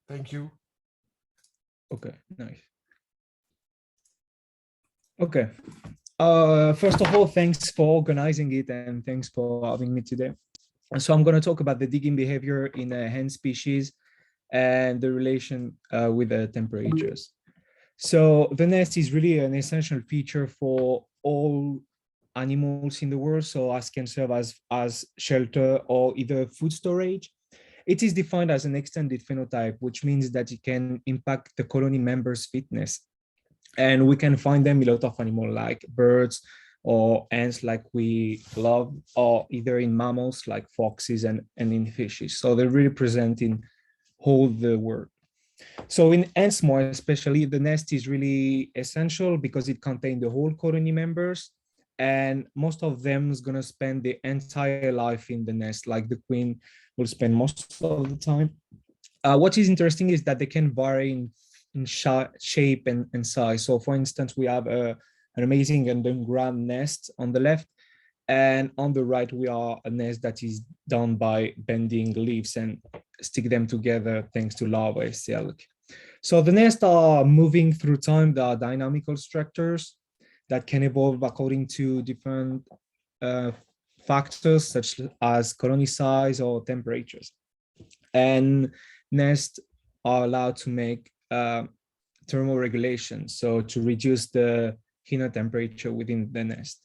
Thank you. Okay, nice. Okay. First of all, thanks for organizing it and thanks for having me today. So I'm going to talk about the digging behavior in hen species and the relation with the temperatures. So the nest is really an essential feature for all animals in the world, so as can serve as shelter or either food storage. It is defined as an extended phenotype, which means that it can impact the colony members' fitness. And we can find them in a lot of animals like birds or ants like we love, or either in mammals like foxes and in fishes. So they're really present in all the world. So in ants more especially, the nest is really essential because it contains the whole colony members, and most of them is going to spend the entire life in the nest, like the queen will spend most of the time. What is interesting is that they can vary in shape and size. So for instance, we have an amazing underground nest on the left, and on the right, we are a nest that is done by bending leaves and stick them together thanks to larvae silk. So the nests are moving through time. There are dynamical structures that can evolve according to different factors such as colony size or temperatures. And nests are allowed to make thermoregulation, so to reduce the inner temperature within the nest.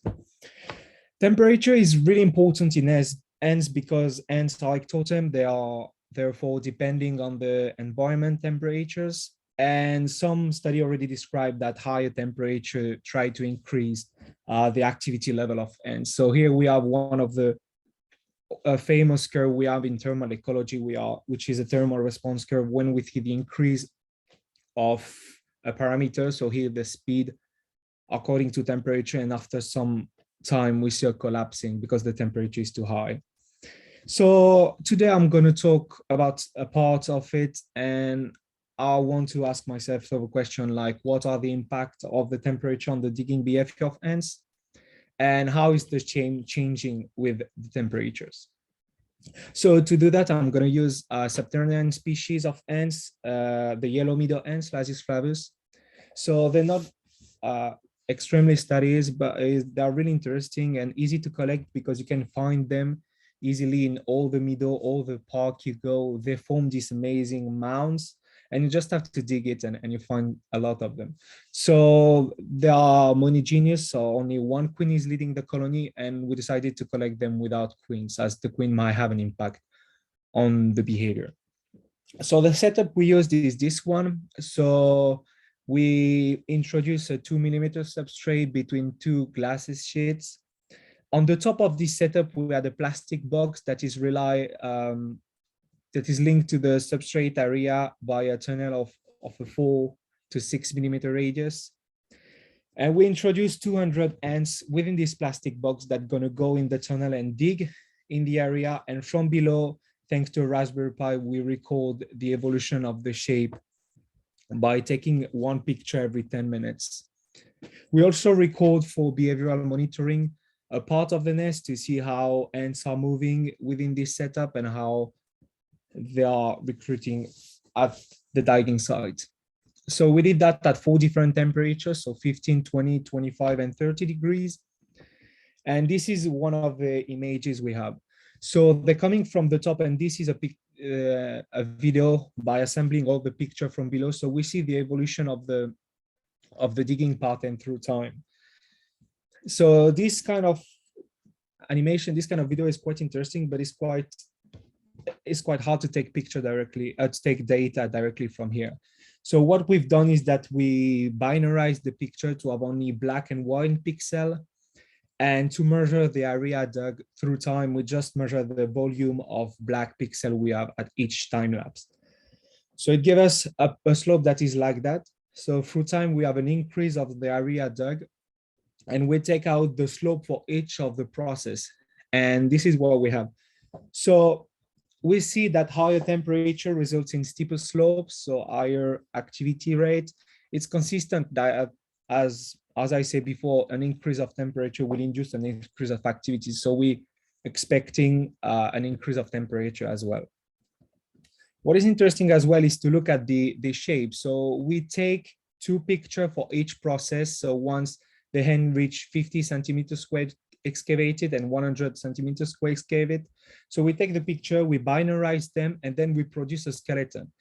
Temperature is really important in ants because ants are like totem. They are therefore depending on the environment temperatures. And some study already described that higher temperature try to increase the activity level of ants. So here we have one of the famous curve we have in thermal ecology, which is a thermal response curve when we see the increase of a parameter. So here the speed according to temperature, and after some time we see a collapsing because the temperature is too high. So today I'm going to talk about a part of it, and I want to ask myself a question like, what are the impact of the temperature on the digging behavior of ants, and how is the changing with the temperatures? So to do that, I'm going to use a subterranean species of ants, the yellow meadow ants, lasius flavus. So they're not extremely studies, but they're really interesting and easy to collect because you can find them easily in all the meadow, all the park you go. They form these amazing mounds, and you just have to dig it and you find a lot of them. So they are monogenous, so only one queen is leading the colony, and we decided to collect them without queens, as the queen might have an impact on the behavior. So the setup we used is this one. So we introduce a 2mm substrate between two glasses sheets. On the top of this setup, we had a plastic box that is linked to the substrate area by a tunnel of a 4 to 6mm radius. And we introduced 200 ants within this plastic box that's gonna go in the tunnel and dig in the area. And from below, thanks to a Raspberry Pi, we record the evolution of the shape by taking one picture every 10 minutes. We also record for behavioral monitoring a part of the nest to see how ants are moving within this setup and how they are recruiting at the digging site. So we did that at 4 different temperatures, so 15, 20, 25, and 30 degrees. And this is one of the images we have. So they're coming from the top, and this is a video by assembling all the picture from below. So we see the evolution of the digging pattern through time. So this kind of animation, this kind of video is quite interesting, but it's quite hard to take picture directly, to take data directly from here. So what we've done is that we binarized the picture to have only black and white pixel. And to measure the area dug through time, we just measure the volume of black pixel we have at each time lapse. So it gives us a slope that is like that. So through time, we have an increase of the area dug, and we take out the slope for each of the process. And this is what we have. So we see that higher temperature results in steeper slopes, so higher activity rate. It's consistent that as I said before, an increase of temperature will induce an increase of activity. So we expecting an increase of temperature as well. What is interesting as well is to look at the shape. So we take 2 pictures for each process. So once the hen reach 50 centimeters squared excavated and 100 centimeters square excavated. So we take the picture, we binarize them, and then we produce a skeleton.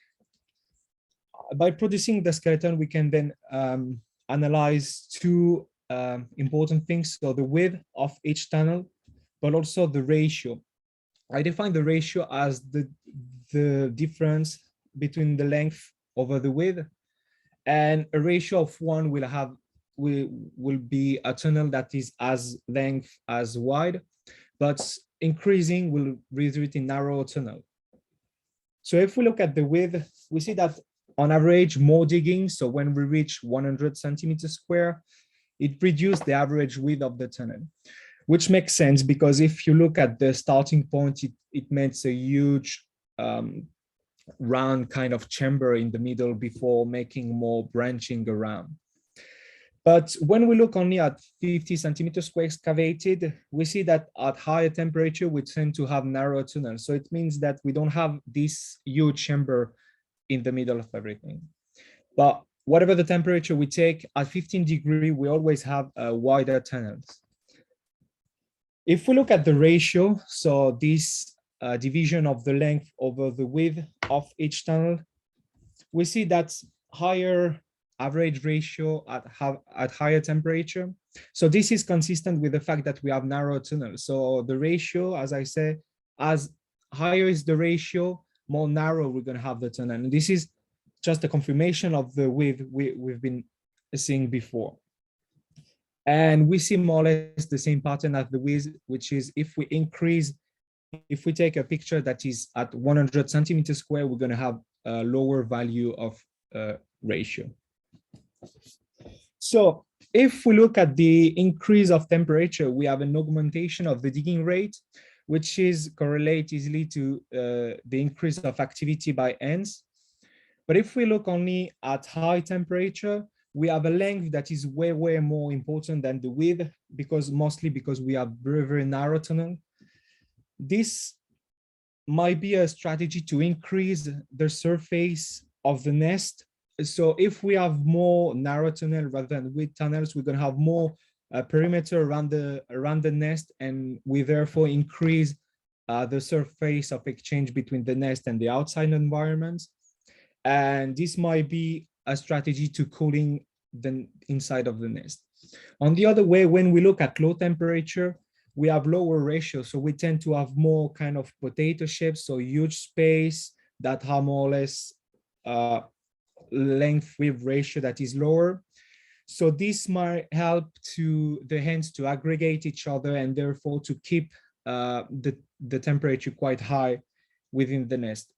By producing the skeleton, we can then analyze 2 important things. So the width of each tunnel, but also the ratio. I define the ratio as the difference between the length over the width, and a ratio of 1 will be a tunnel that is as length as wide, but increasing will result in narrow tunnel. So if we look at the width, we see that on average, more digging. So when we reach 100 centimeters square, it reduced the average width of the tunnel, which makes sense because if you look at the starting point, it makes a huge round kind of chamber in the middle before making more branching around. But when we look only at 50 centimeters square excavated, we see that at higher temperature, we tend to have narrow tunnels. So it means that we don't have this huge chamber in the middle of everything. But whatever the temperature we take, at 15 degrees, we always have wider tunnels. If we look at the ratio, so this division of the length over the width of each tunnel, we see that higher average ratio at higher temperature. So this is consistent with the fact that we have narrow tunnels. So the ratio, as I say, as higher is the ratio, more narrow we're going to have the tunnel. And this is just a confirmation of the width we've been seeing before. And we see more or less the same pattern as the width, which is if we take a picture that is at 100 centimeters square, we're going to have a lower value of ratio. So if we look at the increase of temperature, we have an augmentation of the digging rate, which is correlate easily to the increase of activity by ants. But if we look only at high temperature, we have a length that is way more important than the width, mostly because we have very narrow tunnel. This might be a strategy to increase the surface of the nest. So if we have more narrow tunnel rather than width tunnels, we're going to have more perimeter around the nest, and we therefore increase the surface of exchange between the nest and the outside environment. And this might be a strategy to cooling the inside of the nest. On the other way, when we look at low temperature, we have lower ratio. So we tend to have more kind of potato shapes, so huge space that have more or less length width ratio that is lower. So this might help to the hens to aggregate each other and therefore to keep the temperature quite high within the nest.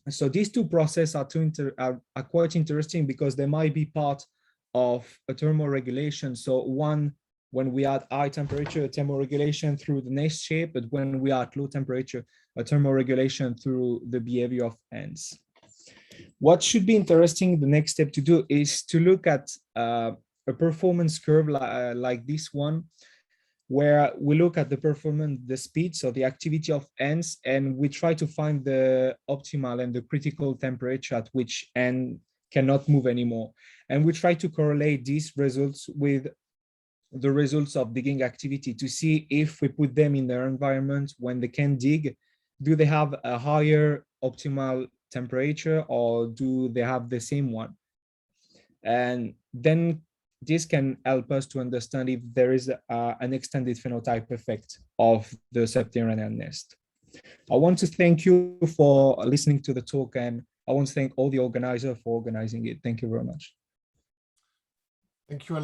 So these 2 processes are quite interesting because they might be part of a thermoregulation. So one, when we are at high temperature, a thermoregulation through the nest shape, but when we are at low temperature, a thermoregulation through the behavior of ants. What should be interesting, the next step to do is to look at a performance curve like this one, where we look at the performance, the speed, so the activity of ants, and we try to find the optimal and the critical temperature at which ant cannot move anymore. And we try to correlate these results with the results of digging activity to see if we put them in their environment when they can dig, do they have a higher optimal temperature or do they have the same one? And then this can help us to understand if there is an extended phenotype effect of the subterranean nest. I want to thank you for listening to the talk, and I want to thank all the organizers for organizing it. Thank you very much. Thank you, Alann.